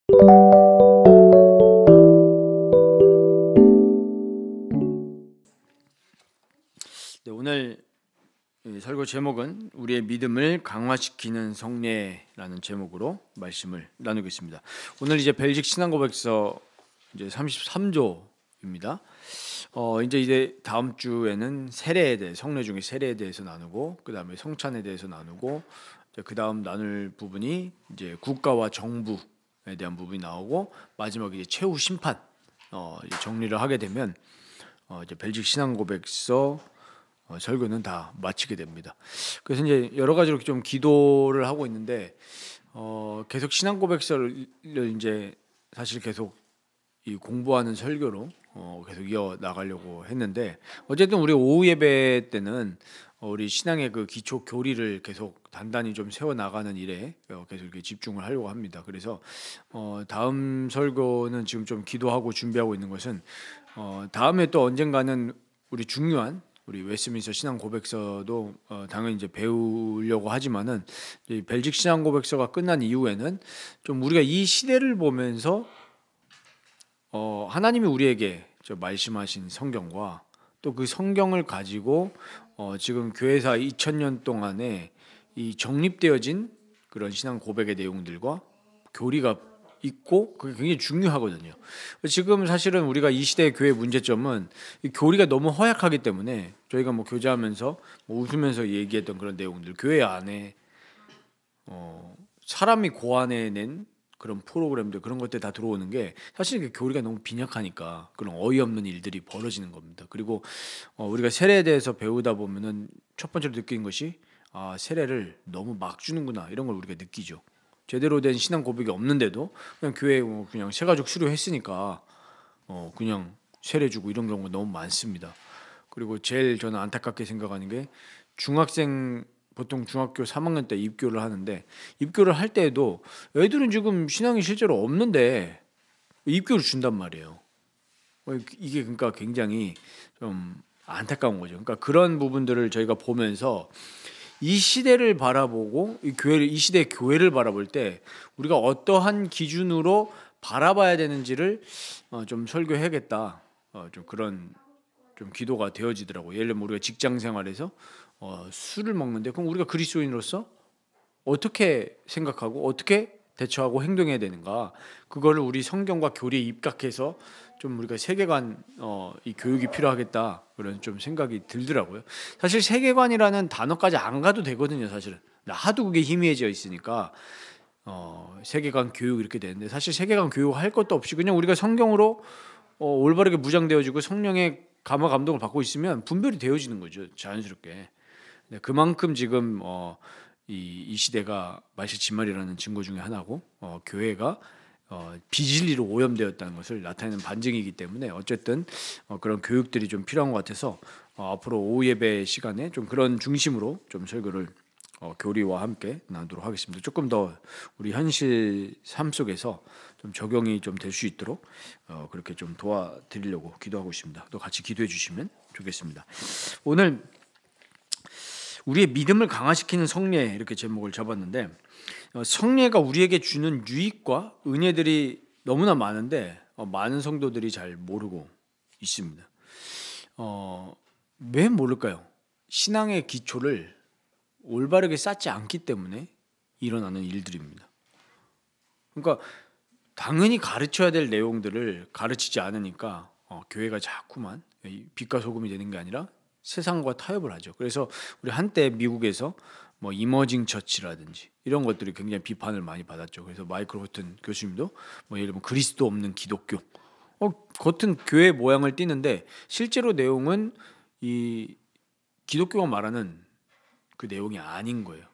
네, 오늘 설교 제목은 우리의 믿음을 강화시키는 성례라는 제목으로 말씀을 나누겠습니다. 오늘 이제 벨직 신앙고백서 이제 33조입니다. 이제 다음 주에는 세례에 대해, 성례 중에 세례에 대해서 나누고, 그 다음에 성찬에 대해서 나누고, 그 다음 나눌 부분이 이제 국가와 정부에 대한 부분이 나오고, 마지막에 이제 최후 심판 정리를 하게 되면 이제 벨직 신앙고백서 설교는 다 마치게 됩니다. 그래서 이제 여러 가지로 좀 기도를 하고 있는데 계속 신앙고백서를 이제 사실 계속 이 공부하는 설교로 계속 이어 나가려고 했는데, 어쨌든 우리 오후 예배 때는 우리 신앙의 그 기초 교리를 계속 단단히 좀 세워 나가는 일에 계속 이렇게 집중을 하려고 합니다. 그래서 다음 설교는 지금 좀 기도하고 준비하고 있는 것은 다음에 또 언젠가는 우리 웨스민스터 신앙 고백서도 당연히 이제 배우려고 하지만은 이 벨직 신앙 고백서가 끝난 이후에는 좀 우리가 이 시대를 보면서 하나님이 우리에게 말씀하신 성경과 또 그 성경을 가지고 지금 교회사 2000년 동안에 이 정립되어진 그런 신앙 고백의 내용들과 교리가 있고 그게 굉장히 중요하거든요. 지금 사실은 우리가 이 시대의 교회 문제점은 이 교리가 너무 허약하기 때문에 저희가 뭐 교제하면서 뭐 웃으면서 얘기했던 그런 내용들, 교회 안에 사람이 고안해낸 그런 프로그램들, 그런 것들 다 들어오는 게 사실 그 교리가 너무 빈약하니까 그런 어이없는 일들이 벌어지는 겁니다. 그리고 우리가 세례에 대해서 배우다 보면은 첫 번째로 느끼는 것이 세례를 너무 막 주는구나, 이런 걸 우리가 느끼죠. 제대로 된 신앙 고백이 없는데도 그냥 교회에 그냥 새가족 수료했으니까 그냥 세례 주고 이런 경우가 너무 많습니다. 그리고 제일 저는 안타깝게 생각하는 게 보통 중학교 3학년 때 입교를 하는데, 입교를 할 때에도 애들은 지금 신앙이 실제로 없는데 입교를 준단 말이에요. 이게 그러니까 굉장히 좀 안타까운 거죠. 그러니까 그런 부분들을 저희가 보면서 이 시대를 바라보고 이 시대의 교회를 바라볼 때 우리가 어떠한 기준으로 바라봐야 되는지를 좀 설교해야겠다. 좀 그런 좀 기도가 되어지더라고요. 예를 들면 우리가 직장 생활에서 술을 먹는데, 그럼 우리가 그리스도인으로서 어떻게 생각하고 어떻게 대처하고 행동해야 되는가, 그거를 우리 성경과 교리에 입각해서 좀 우리가 세계관 이 교육이 필요하겠다, 그런 좀 생각이 들더라고요. 사실 세계관이라는 단어까지 안 가도 되거든요. 사실은 하도 그게 희미해져 있으니까 세계관 교육 이렇게 되는데, 사실 세계관 교육 할 것도 없이 그냥 우리가 성경으로 올바르게 무장되어지고 성령의 감화 감동을 받고 있으면 분별이 되어지는 거죠, 자연스럽게. 네, 그만큼 지금 이 시대가 말실진말이라는 증거 중에 하나고, 교회가 비진리로 오염되었다는 것을 나타내는 반증이기 때문에 어쨌든 그런 교육들이 좀 필요한 것 같아서 앞으로 오후 예배 시간에 좀 그런 중심으로 좀 설교를 교리와 함께 나누도록 하겠습니다. 조금 더 우리 현실 삶 속에서 좀 적용이 좀 될 수 있도록 그렇게 좀 도와드리려고 기도하고 있습니다. 또 같이 기도해 주시면 좋겠습니다. 오늘 우리의 믿음을 강화시키는 성례, 이렇게 제목을 잡았는데, 성례가 우리에게 주는 유익과 은혜들이 너무나 많은데 많은 성도들이 잘 모르고 있습니다. 왜 모를까요? 신앙의 기초를 올바르게 쌓지 않기 때문에 일어나는 일들입니다. 그러니까 당연히 가르쳐야 될 내용들을 가르치지 않으니까 교회가 자꾸만 빛과 소금이 되는 게 아니라 세상과 타협을 하죠. 그래서 우리 한때 미국에서 뭐 이머징 처치라든지 이런 것들이 굉장히 비판을 많이 받았죠. 그래서 마이클 호튼 교수님도 뭐 예를 들면 그리스도 없는 기독교, 겉은 교회 모양을 띠는데 실제로 내용은 이 기독교가 말하는 그 내용이 아닌 거예요.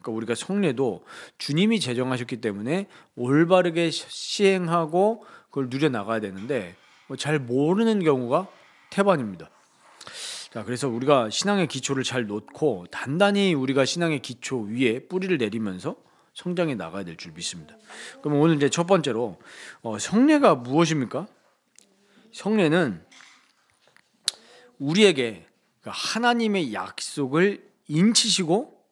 그러니까 우리가 성례도 주님이 제정하셨기 때문에 올바르게 시행하고 그걸 누려 나가야 되는데 잘 모르는 경우가 태반입니다. 자, 그래서 우리가 신앙의 기초를 잘 놓고 단단히 우리가 신앙의 기초 위에 뿌리를 내리면서 성장해 나가야 될 줄 믿습니다. 그럼 오늘 이제 첫 번째로 성례가 무엇입니까? 성례는 우리에게 하나님의 약속을 인치시고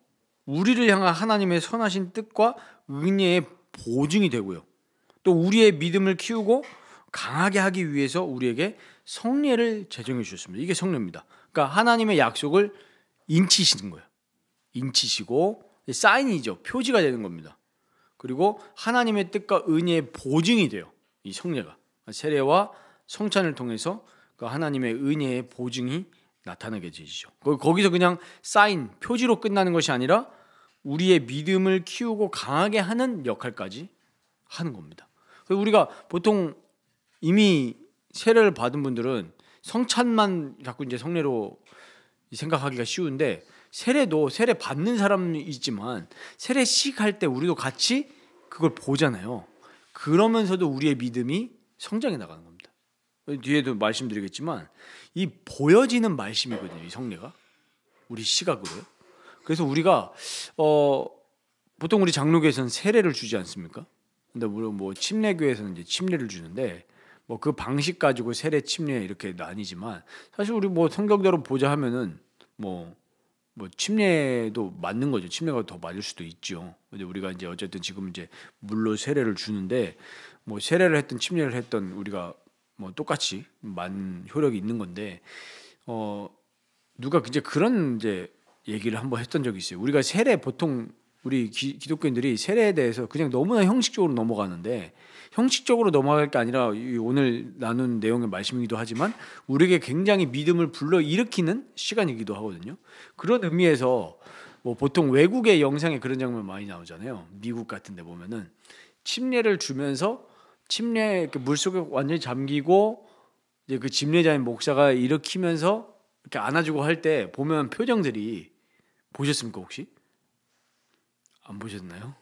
우리를 향한 하나님의 선하신 뜻과 은혜의 보증이 되고요, 또 우리의 믿음을 키우고 강하게 하기 위해서 우리에게 성례를 제정해 주셨습니다. 이게 성례입니다. 그러니까 하나님의 약속을 인치시는 거예요. 인치시고 사인이죠. 표지가 되는 겁니다. 그리고 하나님의 뜻과 은혜의 보증이 돼요. 이 성례가 세례와 성찬을 통해서 그 하나님의 은혜의 보증이 나타나게 되시죠. 거기서 그냥 사인, 표지로 끝나는 것이 아니라 우리의 믿음을 키우고 강하게 하는 역할까지 하는 겁니다. 우리가 보통 이미 세례를 받은 분들은 성찬만 자꾸 이제 성례로 생각하기가 쉬운데, 세례도 세례 받는 사람이 있지만 세례식 할 때 우리도 같이 그걸 보잖아요. 그러면서도 우리의 믿음이 성장해 나가는 겁니다. 뒤에도 말씀드리겠지만 이 보여지는 말씀이거든요. 이 성례가 우리 시각으로요. 그래서 우리가 보통 우리 장로교에서는 세례를 주지 않습니까? 근데 물론 뭐 침례교에서는 이제 침례를 주는데 뭐 그 방식 가지고 세례 침례 이렇게 나뉘지만, 사실 우리 뭐 성경대로 보자 하면은 뭐 침례도 맞는 거죠. 침례가 더 맞을 수도 있죠. 근데 우리가 이제 어쨌든 지금 이제 물로 세례를 주는데, 뭐 세례를 했든 침례를 했든 우리가 뭐 똑같이 많은 효력이 있는 건데, 누가 이제 그런 이제 얘기를 한번 했던 적이 있어요. 우리가 세례, 보통 우리 기독교인들이 세례에 대해서 그냥 너무나 형식적으로 넘어가는데, 형식적으로 넘어갈 게 아니라 오늘 나눈 내용의 말씀이기도 하지만 우리에게 굉장히 믿음을 불러일으키는 시간이기도 하거든요. 그런 의미에서 뭐 보통 외국의 영상에 그런 장면 많이 나오잖아요. 미국 같은 데 보면은 침례를 주면서 침례 물속에 완전히 잠기고 이제 그 침례자인 목사가 일으키면서 이렇게 안아주고 할 때 보면 표정들이, 보셨습니까 혹시? 안 보셨나요?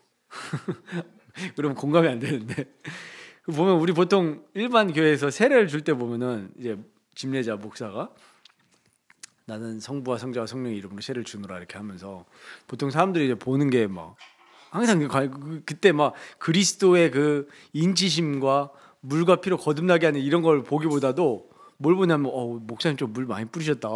그러면 공감이 안 되는데, 보면 우리 보통 일반 교회에서 세례를 줄 때 보면은 이제 침례자 목사가 나는 성부와 성자와 성령의 이름으로 세례를 주노라 이렇게 하면서, 보통 사람들이 이제 보는 게 막 항상 그때 막 그리스도의 그 인치심과 물과 피로 거듭나게 하는 이런 걸 보기보다도 뭘 보냐면 목사님 좀 물 많이 뿌리셨다.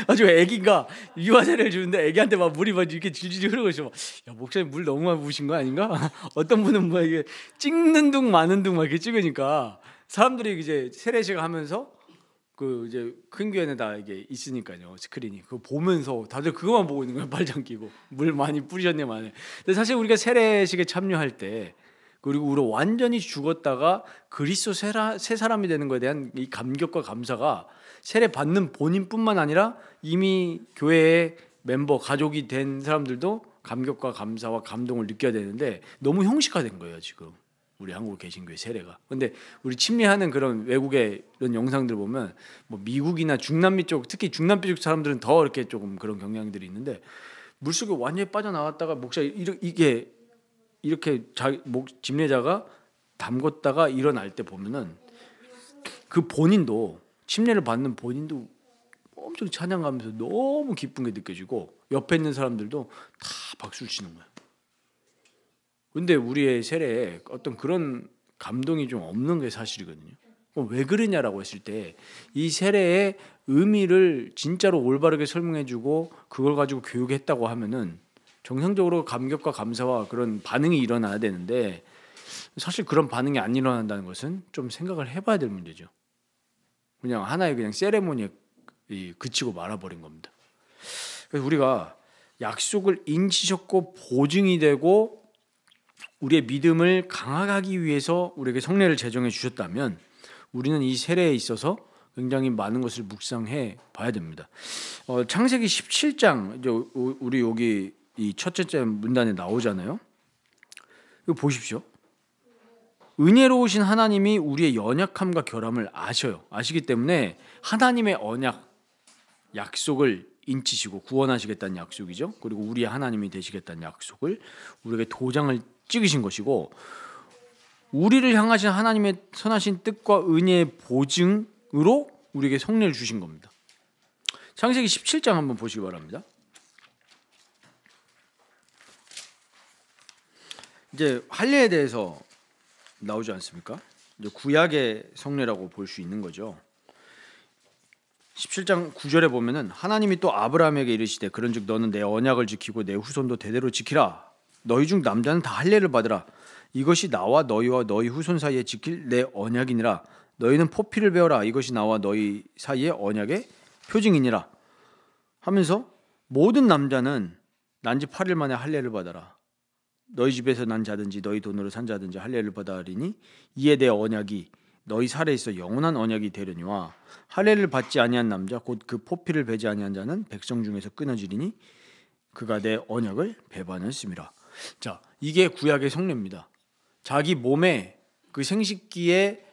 아주 애기가 유아세례를 주는데 애기한테 막 물이 막 이렇게 질질 흐르고 있어. 야, 목사님 물 너무 많이 부으신 거 아닌가? 어떤 분은 뭐 이게 찍는 둥 마는 둥 막 이렇게 찍으니까 사람들이 이제 세례식 하면서 그 이제 큰 교회는 다 이게 있으니까요, 스크린이. 그거 보면서 다들 그거만 보고 있는 거예요. 발장 끼고 물 많이 뿌리셨네 만에. 근데 사실 우리가 세례식에 참여할 때, 그리고 우리 완전히 죽었다가 그리스도 새 사람이 되는 것에 대한 이 감격과 감사가 세례 받는 본인뿐만 아니라 이미 교회의 멤버, 가족이 된 사람들도 감격과 감사와 감동을 느껴야 되는데, 너무 형식화된 거예요 지금 우리 한국 개신교회 세례가. 근데 우리 침례하는 그런 외국의 이런 영상들 보면 뭐 미국이나 중남미 쪽, 특히 중남미 쪽 사람들은 더 이렇게 조금 그런 경향들이 있는데, 물속에 완전히 빠져나왔다가 목사 이게 이렇게 침례자가 담궜다가 일어날 때 보면은 그 본인도, 침례를 받는 본인도 엄청 찬양하면서 너무 기쁜 게 느껴지고 옆에 있는 사람들도 다 박수를 치는 거예요. 근데 우리의 세례에 어떤 그런 감동이 좀 없는 게 사실이거든요. 왜 그러냐라고 했을 때, 이 세례의 의미를 진짜로 올바르게 설명해주고 그걸 가지고 교육했다고 하면은 정상적으로 감격과 감사와 그런 반응이 일어나야 되는데, 사실 그런 반응이 안 일어난다는 것은 좀 생각을 해봐야 될 문제죠. 그냥 하나의 그냥 세레모니에 그치고 말아버린 겁니다. 그래서 우리가 약속을 인치셨고 보증이 되고 우리의 믿음을 강하게 하기 위해서 우리에게 성례를 제정해 주셨다면, 우리는 이 세례에 있어서 굉장히 많은 것을 묵상해 봐야 됩니다. 창세기 17장 이제 우리 여기 이 첫째 문단에 나오잖아요. 이거 보십시오. 은혜로우신 하나님이 우리의 연약함과 결함을 아시기 때문에 하나님의 언약, 약속을 인치시고 구원하시겠다는 약속이죠. 그리고 우리의 하나님이 되시겠다는 약속을 우리에게 도장을 찍으신 것이고, 우리를 향하신 하나님의 선하신 뜻과 은혜의 보증으로 우리에게 성례를 주신 겁니다. 창세기 17장 한번 보시기 바랍니다. 이제 할례에 대해서 나오지 않습니까? 이제 구약의 성례라고 볼 수 있는 거죠. 17장 9절에 보면은 하나님이 또 아브라함에게 이르시되 그런즉 너는 내 언약을 지키고 내 후손도 대대로 지키라. 너희 중 남자는 다 할례를 받으라. 이것이 나와 너희와 너희 후손 사이에 지킬 내 언약이니라. 너희는 포피를 베어라. 이것이 나와 너희 사이의 언약의 표징이니라 하면서 모든 남자는 난 지 8일 만에 할례를 받아라. 너희 집에서 난 자든지 너희 돈으로 산 자든지 할례를 받아리니 이에 내 언약이 너희 살에 있어 영원한 언약이 되려니와 할례를 받지 아니한 남자 곧 그 포피를 베지 아니한 자는 백성 중에서 끊어지리니 그가 내 언약을 배반했음이라. 자, 이게 구약의 성례입니다. 자기 몸에 그 생식기에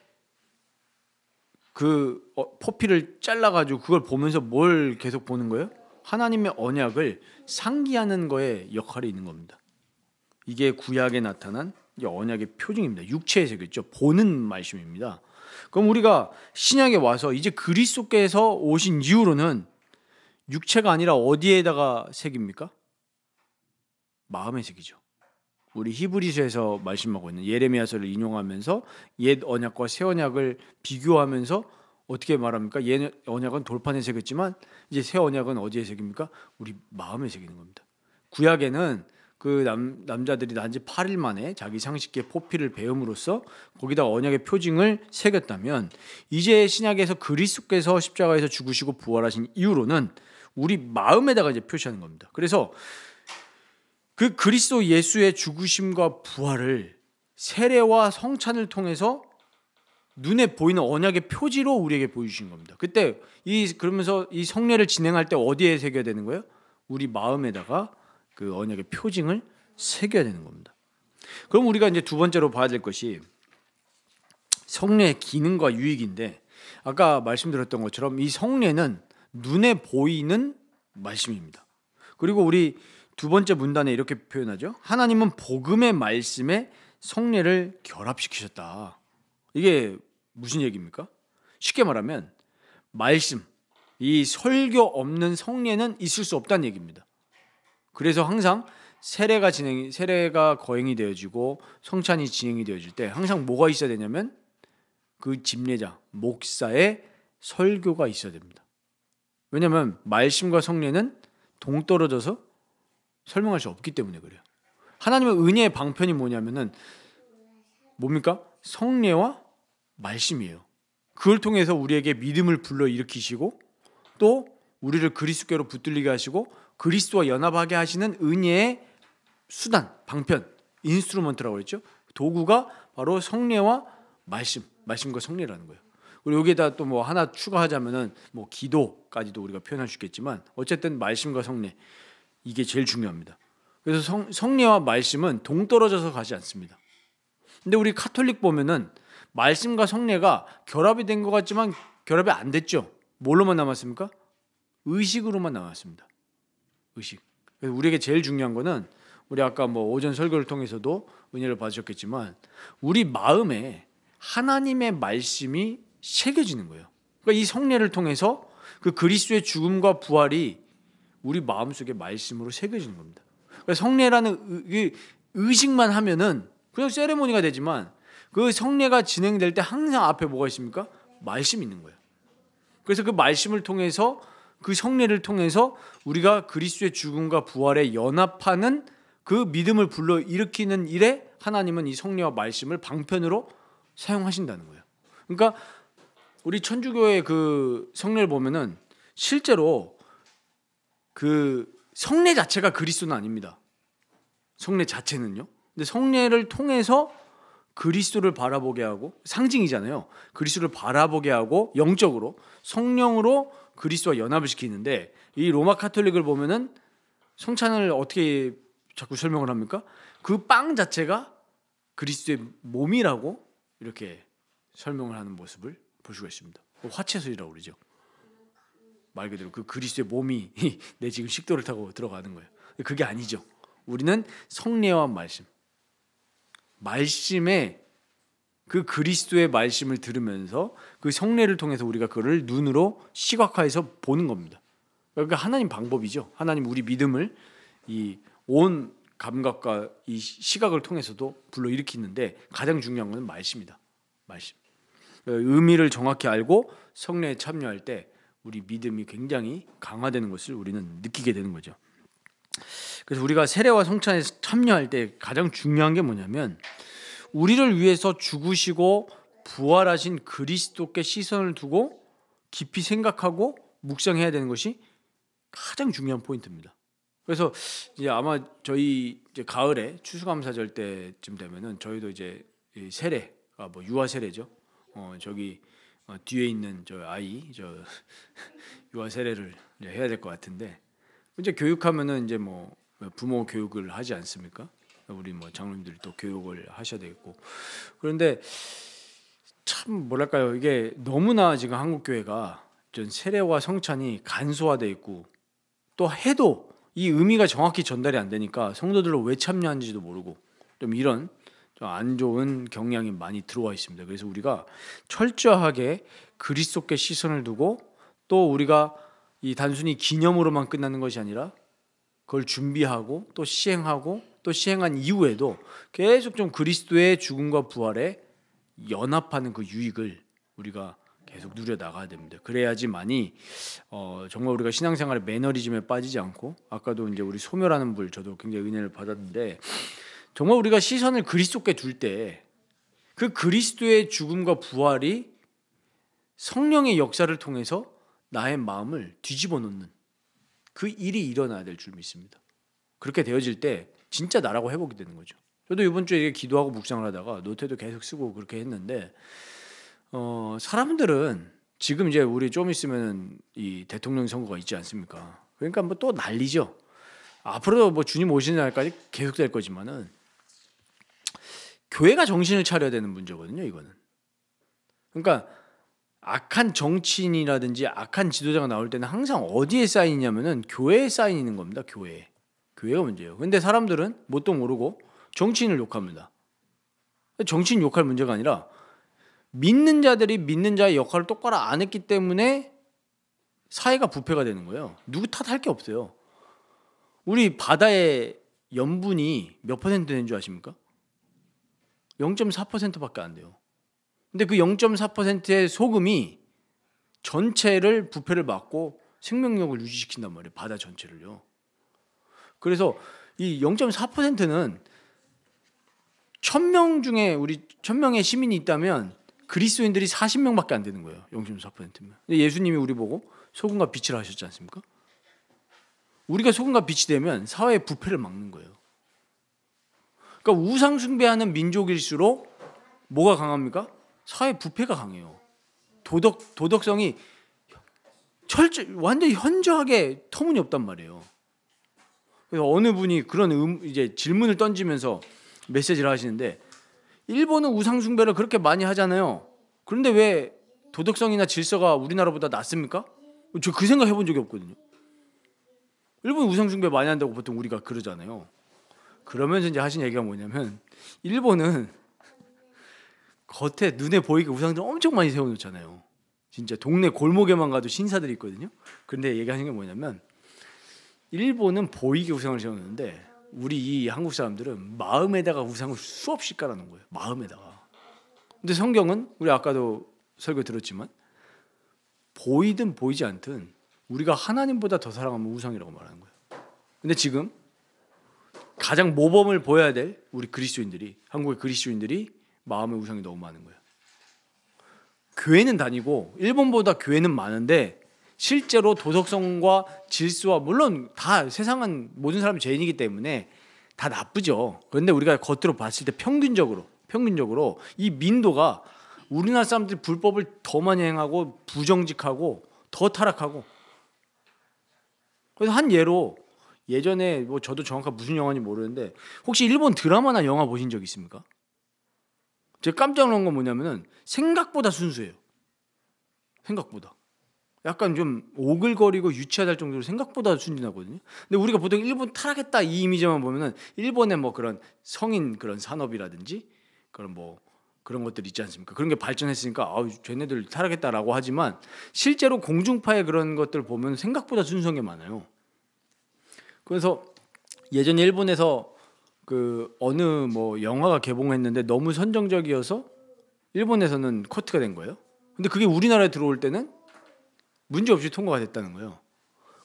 그 포피를 잘라가지고 그걸 보면서 뭘 계속 보는 거예요? 하나님의 언약을 상기하는 거에 역할이 있는 겁니다. 이게 구약에 나타난 언약의 표징입니다. 육체에 새겼죠. 보는 말씀입니다. 그럼 우리가 신약에 와서 이제 그리스도께서 오신 이후로는 육체가 아니라 어디에다가 새깁니까? 마음에 새기죠. 우리 히브리서에서 말씀하고 있는 예레미야서를 인용하면서 옛 언약과 새 언약을 비교하면서 어떻게 말합니까? 옛 언약은 돌판에 새겼지만 이제 새 언약은 어디에 새깁니까? 우리 마음에 새기는 겁니다. 구약에는 그 남자들이 난 지 8일 만에 자기 상식기에 포피를 베음으로써 거기다 언약의 표징을 새겼다면 이제 신약에서 그리스도께서 십자가에서 죽으시고 부활하신 이후로는 우리 마음에다가 이제 표시하는 겁니다. 그래서 그 그리스도 예수의 죽으심과 부활을 세례와 성찬을 통해서 눈에 보이는 언약의 표지로 우리에게 보여주신 겁니다. 그때 그러면서 이 성례를 진행할 때 어디에 새겨야 되는 거예요? 우리 마음에다가 그 언약의 표징을 새겨야 되는 겁니다. 그럼 우리가 이제 두 번째로 봐야 될 것이 성례의 기능과 유익인데 아까 말씀드렸던 것처럼 이 성례는 눈에 보이는 말씀입니다. 그리고 우리 두 번째 문단에 이렇게 표현하죠. 하나님은 복음의 말씀에 성례를 결합시키셨다. 이게 무슨 얘기입니까? 쉽게 말하면 말씀, 이 설교 없는 성례는 있을 수 없다는 얘기입니다. 그래서 항상 세례가 거행이 되어지고 성찬이 진행이 되어질 때 항상 뭐가 있어야 되냐면 그 집례자, 목사의 설교가 있어야 됩니다. 왜냐하면 말씀과 성례는 동떨어져서 설명할 수 없기 때문에 그래요. 하나님의 은혜의 방편이 뭐냐면은 뭡니까? 성례와 말씀이에요. 그걸 통해서 우리에게 믿음을 불러일으키시고 또 우리를 그리스도께로 붙들리게 하시고 그리스도와 연합하게 하시는 은혜의 수단, 방편, 인스트루먼트라고 했죠. 도구가 바로 성례와 말씀과 성례라는 거예요. 그리고 여기에다 또 뭐 하나 추가하자면은 뭐 기도까지도 우리가 표현할 수 있겠지만 어쨌든 말씀과 성례 이게 제일 중요합니다. 그래서 성례와 말씀은 동떨어져서 가지 않습니다. 근데 우리 카톨릭 보면은 말씀과 성례가 결합이 된 것 같지만 결합이 안 됐죠. 뭘로만 남았습니까? 의식으로만 남았습니다. 의식. 그래서 우리에게 제일 중요한 거는 우리 아까 뭐 오전 설교를 통해서도 은혜를 받으셨겠지만 우리 마음에 하나님의 말씀이 새겨지는 거예요. 그러니까 이 성례를 통해서 그 그리스도의 죽음과 부활이 우리 마음속에 말씀으로 새겨지는 겁니다. 그러니까 성례라는 의식만 하면은 그냥 세레모니가 되지만 그 성례가 진행될 때 항상 앞에 뭐가 있습니까? 말씀이 있는 거예요. 그래서 그 말씀을 통해서 그 성례를 통해서 우리가 그리스도의 죽음과 부활에 연합하는 그 믿음을 불러일으키는 일에 하나님은 이 성례와 말씀을 방편으로 사용하신다는 거예요. 그러니까 우리 천주교의 그 성례를 보면은 실제로 그 성례 자체가 그리스도는 아닙니다. 성례 자체는요. 근데 성례를 통해서 그리스도를 바라보게 하고 상징이잖아요. 그리스도를 바라보게 하고 영적으로 성령으로 그리스도와 연합을 시키는데 이 로마 카톨릭을 보면은 성찬을 어떻게 자꾸 설명을 합니까? 그 빵 자체가 그리스도의 몸이라고 이렇게 설명을 하는 모습을 볼 수가 있습니다. 화채술이라고 그러죠. 말 그대로 그 그리스도의 몸이 내 지금 식도를 타고 들어가는 거예요. 그게 아니죠. 우리는 성례와 말씀에 그 그리스도의 말씀을 들으면서 그 성례를 통해서 우리가 그를 눈으로 시각화해서 보는 겁니다. 그러니까 하나님 방법이죠. 하나님 우리 믿음을 이 온 감각과 이 시각을 통해서도 불러일으키는데 가장 중요한 것은 말씀이다. 말씀. 의미를 정확히 알고 성례에 참여할 때 우리 믿음이 굉장히 강화되는 것을 우리는 느끼게 되는 거죠. 그래서 우리가 세례와 성찬에 참여할 때 가장 중요한 게 뭐냐면 우리를 위해서 죽으시고 부활하신 그리스도께 시선을 두고 깊이 생각하고 묵상해야 되는 것이 가장 중요한 포인트입니다. 그래서 이제 아마 저희 이제 가을에 추수감사절 때쯤 되면은 저희도 이제 세례가 뭐 유아 세례죠. 저기 뒤에 있는 저 아이 저 유아 세례를 이제 해야 될 것 같은데, 이제 교육하면은 이제 뭐 부모 교육을 하지 않습니까? 우리 뭐 장로님들이 또 교육을 하셔야 되겠고. 그런데 참 뭐랄까요, 이게 너무나 지금 한국 교회가 전 세례와 성찬이 간소화돼 있고, 또 해도 이 의미가 정확히 전달이 안 되니까 성도들로 왜 참여하는지도 모르고, 좀 이런 좀 안 좋은 경향이 많이 들어와 있습니다. 그래서 우리가 철저하게 그리스도께 시선을 두고, 또 우리가 이 단순히 기념으로만 끝나는 것이 아니라 그걸 준비하고 또 시행하고 또 시행한 이후에도 계속 좀 그리스도의 죽음과 부활에 연합하는 그 유익을 우리가 계속 누려 나가야 됩니다. 그래야지만이 정말 우리가 신앙생활의 매너리즘에 빠지지 않고, 아까도 이제 우리 소멸하는 불 저도 굉장히 은혜를 받았는데, 정말 우리가 시선을 그리스도께 둘 때 그 그리스도의 죽음과 부활이 성령의 역사를 통해서 나의 마음을 뒤집어 놓는 그 일이 일어나야 될 줄 믿습니다. 그렇게 되어질 때 진짜 나라고 회복이 되는 거죠. 저도 이번 주에 기도하고 묵상을 하다가 노트도 계속 쓰고 그렇게 했는데, 사람들은 지금 이제 우리 좀 있으면 이 대통령 선거가 있지 않습니까? 그러니까 뭐 또 난리죠. 앞으로 뭐 주님 오시는 날까지 계속 될 거지만은 교회가 정신을 차려야 되는 문제거든요, 이거는. 그러니까 악한 정치인이라든지 악한 지도자가 나올 때는 항상 어디에 사인이냐면은 교회에 사인 있는 겁니다. 교회가 문제예요. 근데 사람들은 뭣도 모르고 정치인을 욕합니다. 정치인 욕할 문제가 아니라 믿는 자들이 믿는 자의 역할을 똑바로 안 했기 때문에 사회가 부패가 되는 거예요. 누구 탓할 게 없어요. 우리 바다의 염분이 몇 퍼센트 되는 줄 아십니까? 0.4%밖에 안 돼요. 근데 그 0.4%의 소금이 전체를 부패를 막고 생명력을 유지시킨단 말이에요. 바다 전체를요. 그래서 이 0.4%는 1000명 중에 우리 1000명의 시민이 있다면 그리스도인들이 40명밖에 안 되는 거예요. 0.4%면. 예수님이 우리 보고 소금과 빛이라 하셨지 않습니까? 우리가 소금과 빛이 되면 사회의 부패를 막는 거예요. 그러니까 우상 숭배하는 민족일수록 뭐가 강합니까? 사회 부패가 강해요. 도덕성이 완전히 현저하게 터무니없단 말이에요. 그래서 어느 분이 그런 이제 질문을 던지면서 메시지를 하시는데, 일본은 우상 숭배를 그렇게 많이 하잖아요. 그런데 왜 도덕성이나 질서가 우리나라보다 낫습니까? 저 그 생각 해본 적이 없거든요. 일본 우상 숭배 많이 한다고 보통 우리가 그러잖아요. 그러면서 이제 하신 얘기가 뭐냐면, 일본은 겉에 눈에 보이게 우상들 엄청 많이 세워놓잖아요. 진짜 동네 골목에만 가도 신사들이 있거든요. 근데 얘기하는 게 뭐냐면, 일본은 보이게 우상을 세워놓는데 우리 이 한국 사람들은 마음에다가 우상을 수없이 깔아놓은 거예요. 마음에다가. 근데 성경은 우리 아까도 설교 들었지만 보이든 보이지 않든 우리가 하나님보다 더 사랑하면 우상이라고 말하는 거예요. 근데 지금 가장 모범을 보여야 될 우리 그리스도인들이, 한국의 그리스도인들이 마음의 우상이 너무 많은 거예요. 교회는 다니고 일본보다 교회는 많은데 실제로 도덕성과 질서와, 물론 다 세상은 모든 사람이 죄인이기 때문에 다 나쁘죠. 그런데 우리가 겉으로 봤을 때 평균적으로 이 민도가 우리나라 사람들이 불법을 더 많이 행하고 부정직하고 더 타락하고. 그래서 한 예로, 예전에 뭐 저도 정확하게 무슨 영화인지 모르는데 혹시 일본 드라마나 영화 보신 적 있습니까? 제가 깜짝 놀란 건 뭐냐면은 생각보다 순수해요. 생각보다. 약간 좀 오글거리고 유치하다 할 정도로 생각보다 순진하거든요. 근데 우리가 보통 일본 타락했다 이 이미지만 보면은 일본의 뭐 그런 성인 그런 산업이라든지 그런 뭐 그런 것들 있지 않습니까? 그런 게 발전했으니까 쟤네들 타락했다라고 하지만 실제로 공중파의 그런 것들 보면 생각보다 순수한 게 많아요. 그래서 예전에 일본에서 그 어느 뭐 영화가 개봉했는데 너무 선정적이어서 일본에서는 커트가 된 거예요. 근데 그게 우리나라에 들어올 때는 문제 없이 통과가 됐다는 거예요.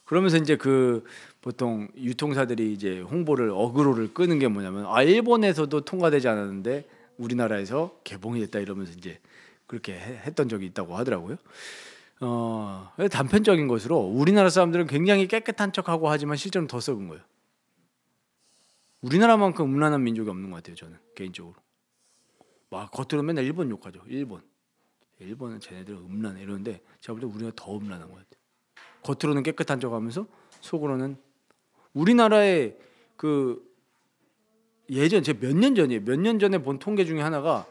그러면서 이제 그 보통 유통사들이 이제 홍보를 어그로를 끄는 게 뭐냐면, 일본에서도 통과되지 않았는데 우리나라에서 개봉이 됐다 이러면서 이제 그렇게 했던 적이 있다고 하더라고요. 단편적인 것으로 우리나라 사람들은 굉장히 깨끗한 척하고 하지만 실제로는 더 썩은 거예요. 우리나라만큼 음란한 민족이 없는 것 같아요. 저는 개인적으로. 막 겉으로 맨날 일본 욕하죠. 일본은 쟤네들 음란해 이러는데 제가 볼 때 우리가 더 음란한 것 같아요. 겉으로는 깨끗한 척하면서 속으로는 우리나라의 그 예전 제가 몇 년 전에 본 통계 중에 하나가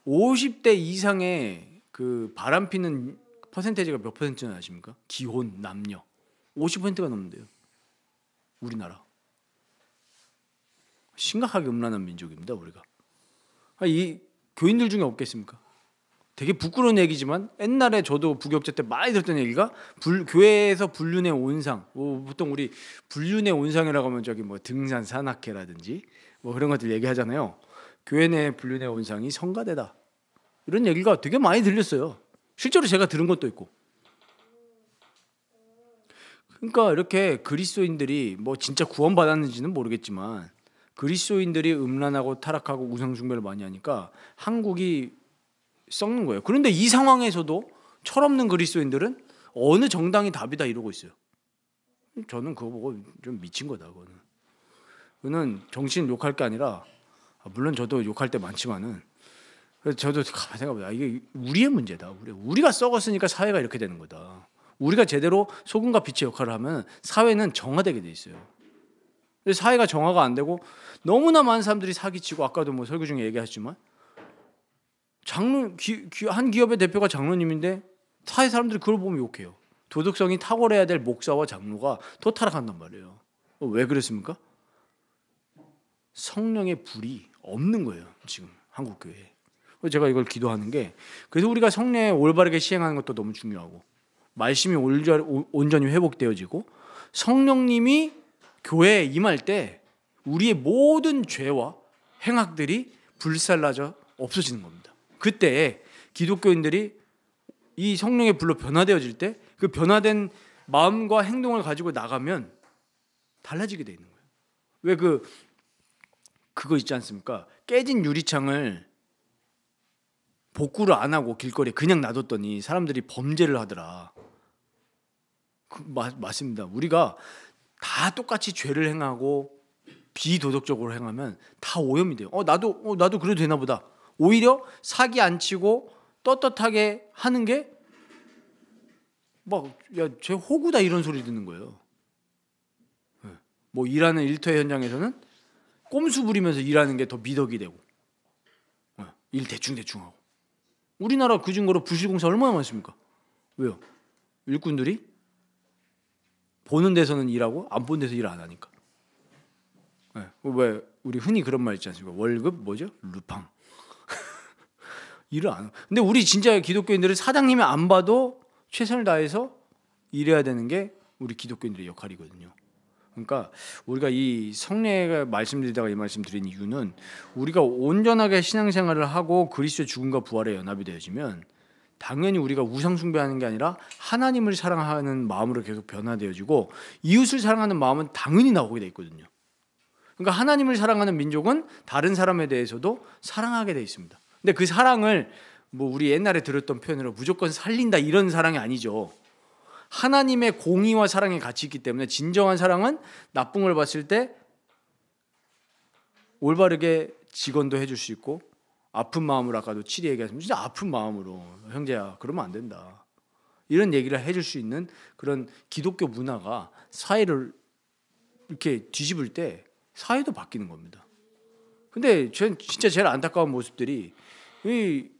50대 이상의 그 바람 피는 퍼센테이지가 몇 퍼센트나 아십니까? 기혼 남녀 50%가 넘는데요. 우리나라 심각하게 음란한 민족입니다. 우리가. 이 교인들 중에 없겠습니까? 되게 부끄러운 얘기지만 옛날에 저도 부격제 때 많이 들었던 얘기가 교회에서 불륜의 온상, 보통 우리 불륜의 온상이라고 하면 저기 뭐 등산 산악회라든지 뭐 그런 것들 얘기하잖아요. 교회 내 불륜의 온상이 성가대다 이런 얘기가 되게 많이 들렸어요. 실제로 제가 들은 것도 있고. 그러니까 이렇게 그리스도인들이 뭐 진짜 구원받았는지는 모르겠지만 그리스도인들이 음란하고 타락하고 우상숭배를 많이 하니까 한국이 썩는 거예요. 그런데 이 상황에서도 철없는 그리스도인들은 어느 정당이 답이다 이러고 있어요. 저는 그거 보고 좀 미친 거다. 그거는 정치인 욕할 게 아니라 물론 저도 욕할 때 많지만은 그래서 저도 가만히 생각해보자. 이게 우리의 문제다. 우리가 썩었으니까 사회가 이렇게 되는 거다. 우리가 제대로 소금과 빛의 역할을 하면 사회는 정화되게 돼 있어요. 사회가 정화가 안 되고 너무나 많은 사람들이 사기치고 아까도 뭐 설교 중에 얘기하셨지만 한 기업의 대표가 장로님인데 사회 사람들이 그걸 보면 욕해요. 도덕성이 탁월해야 될 목사와 장로가 더 타락한단 말이에요. 왜 그랬습니까? 성령의 불이 없는 거예요. 지금 한국 교회에. 제가 이걸 기도하는 게 그래서 우리가 성령에 올바르게 시행하는 것도 너무 중요하고 말씀이 온전히 회복되어지고 성령님이 교회에 임할 때 우리의 모든 죄와 행악들이 불살라져 없어지는 겁니다. 그때 기독교인들이 이 성령의 불로 변화되어질 때 그 변화된 마음과 행동을 가지고 나가면 달라지게 돼 있는 거예요. 왜 그거 있지 않습니까? 깨진 유리창을 복구를 안 하고 길거리에 그냥 놔뒀더니 사람들이 범죄를 하더라. 맞습니다. 우리가 다 똑같이 죄를 행하고 비도덕적으로 행하면 다 오염이 돼요. 나도 그래도 되나 보다. 오히려 사기 안 치고 떳떳하게 하는 게 막 야, 쟤 호구다 이런 소리 듣는 거예요. 뭐 일하는 일터의 현장에서는 꼼수 부리면서 일하는 게 더 미덕이 되고 일 대충 하고. 우리나라 그 증거로 부실공사 얼마나 많습니까? 왜요? 일꾼들이 보는 데서는 일하고 안 보는 데서 일 안 하니까. 왜 우리 흔히 그런 말 있지 않습니까? 월급 뭐죠? 루팡. 일을 안. 근데 우리 진짜 기독교인들은 사장님이 안 봐도 최선을 다해서 일해야 되는 게 우리 기독교인들의 역할이거든요. 그러니까 우리가 이 성례가 말씀드리다가 이 말씀 드린 이유는 우리가 온전하게 신앙생활을 하고 그리스도의 죽음과 부활에 연합이 되어지면 당연히 우리가 우상 숭배하는 게 아니라 하나님을 사랑하는 마음으로 계속 변화되어지고 이웃을 사랑하는 마음은 당연히 나오게 돼 있거든요. 그러니까 하나님을 사랑하는 민족은 다른 사람에 대해서도 사랑하게 돼 있습니다. 근데 그 사랑을 뭐 우리 옛날에 들었던 표현으로 무조건 살린다 이런 사랑이 아니죠. 하나님의 공의와 사랑이 같이 있기 때문에 진정한 사랑은 나쁜 걸 봤을 때 올바르게 직언도 해줄 수 있고 아픈 마음으로 아까도 치리 얘기했지만 진짜 아픈 마음으로 형제야 그러면 안 된다 이런 얘기를 해줄 수 있는 그런 기독교 문화가 사회를 이렇게 뒤집을 때 사회도 바뀌는 겁니다. 근데 진짜 제일 안타까운 모습들이 이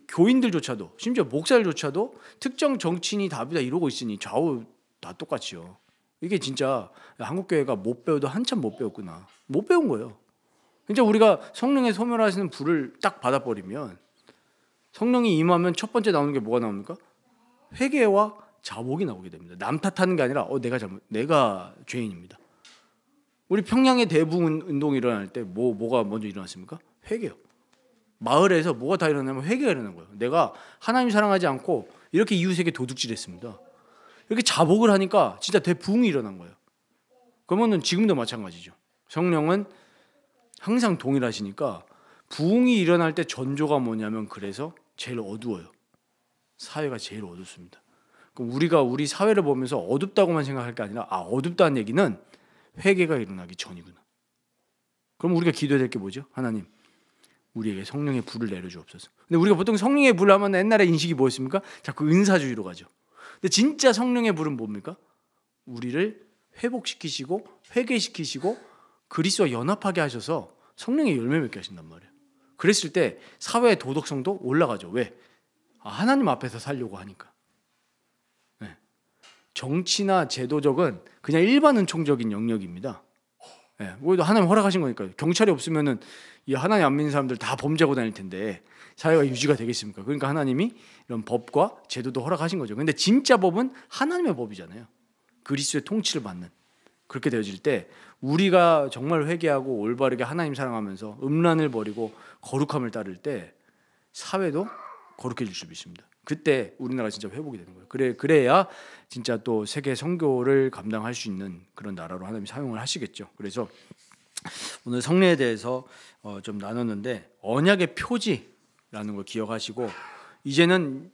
교인들조차도 심지어 목사들조차도 특정 정치인이 답이다 이러고 있으니 좌우 다 똑같이요. 이게 진짜 한국 교회가 못 배워도 한참 못 배웠구나. 못 배운 거예요. 진짜 우리가 성령의 소멸하시는 불을 딱 받아버리면 성령이 임하면 첫 번째 나오는 게 뭐가 나옵니까? 회개와 자복이 나오게 됩니다. 남 탓하는 게 아니라 내가 죄인입니다. 우리 평양의 대부분 운동이 일어날 때 뭐가 먼저 일어났습니까? 회개요. 마을에서 뭐가 다 일어나면 회개가 일어나는 거예요. 내가 하나님 사랑하지 않고 이렇게 이웃에게 도둑질했습니다. 이렇게 자복을 하니까 진짜 대부흥이 일어난 거예요. 그러면은 지금도 마찬가지죠. 성령은 항상 동일하시니까 부흥이 일어날 때 전조가 뭐냐면 그래서 제일 어두워요. 사회가 제일 어둡습니다. 그럼 우리가 우리 사회를 보면서 어둡다고만 생각할 게 아니라 어둡다는 얘기는 회개가 일어나기 전이구나. 그럼 우리가 기도해야 될 게 뭐죠? 하나님, 우리에게 성령의 불을 내려주옵소서. 근데 우리가 보통 성령의 불 하면 옛날에 인식이 뭐였습니까? 자꾸 은사주의로 가죠. 근데 진짜 성령의 불은 뭡니까? 우리를 회복시키시고 회개시키시고 그리스도와 연합하게 하셔서 성령의 열매 맺게 하신단 말이에요. 그랬을 때 사회의 도덕성도 올라가죠. 왜? 하나님 앞에서 살려고 하니까. 네. 정치나 제도적은 그냥 일반 은총적인 영역입니다. 네. 우리도 하나님 허락하신 거니까요. 경찰이 없으면은 이 하나님 안 믿는 사람들 다 범죄하고 다닐 텐데 사회가 유지가 되겠습니까? 그러니까 하나님이 이런 법과 제도도 허락하신 거죠. 근데 진짜 법은 하나님의 법이잖아요. 그리스도의 통치를 받는. 그렇게 되어질 때 우리가 정말 회개하고 올바르게 하나님 사랑하면서 음란을 버리고 거룩함을 따를 때 사회도 거룩해질 수 있습니다. 그때 우리나라 진짜 회복이 되는 거예요. 그래야 진짜 또 세계 선교를 감당할 수 있는 그런 나라로 하나님이 사용을 하시겠죠. 그래서 오늘 성례에 대해서 좀 나눴는데 언약의 표지라는 걸 기억하시고 이제는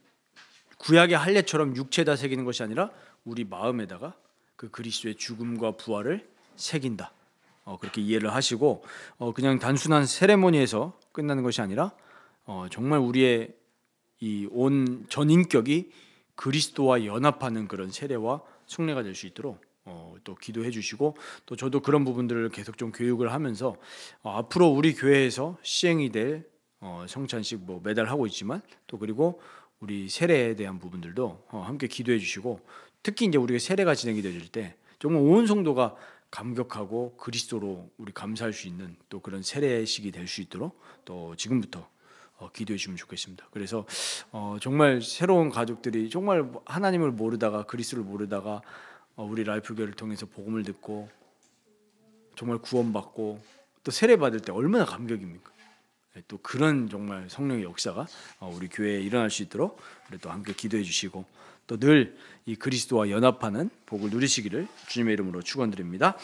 구약의 할례처럼 육체에다 새기는 것이 아니라 우리 마음에다가 그 그리스도의 죽음과 부활을 새긴다. 그렇게 이해를 하시고 그냥 단순한 세레모니에서 끝나는 것이 아니라 정말 우리의 이 온 전인격이 그리스도와 연합하는 그런 세례와 순례가 될 수 있도록 또 기도해 주시고 또 저도 그런 부분들을 계속 좀 교육을 하면서 앞으로 우리 교회에서 시행이 될 성찬식 뭐 매달 하고 있지만 또 그리고 우리 세례에 대한 부분들도 함께 기도해 주시고 특히 이제 우리가 세례가 진행이 되질 때 정말 온 성도가 감격하고 그리스도로 우리 감사할 수 있는 또 그런 세례식이 될 수 있도록 또 지금부터 기도해 주시면 좋겠습니다. 그래서 정말 새로운 가족들이 정말 하나님을 모르다가 그리스도를 모르다가 우리 라이프교회를 통해서 복음을 듣고 정말 구원받고 또 세례 받을 때 얼마나 감격입니까? 또 그런 정말 성령의 역사가 우리 교회에 일어날 수 있도록 우리 또 함께 기도해 주시고 또 늘 이 그리스도와 연합하는 복을 누리시기를 주님의 이름으로 축원드립니다.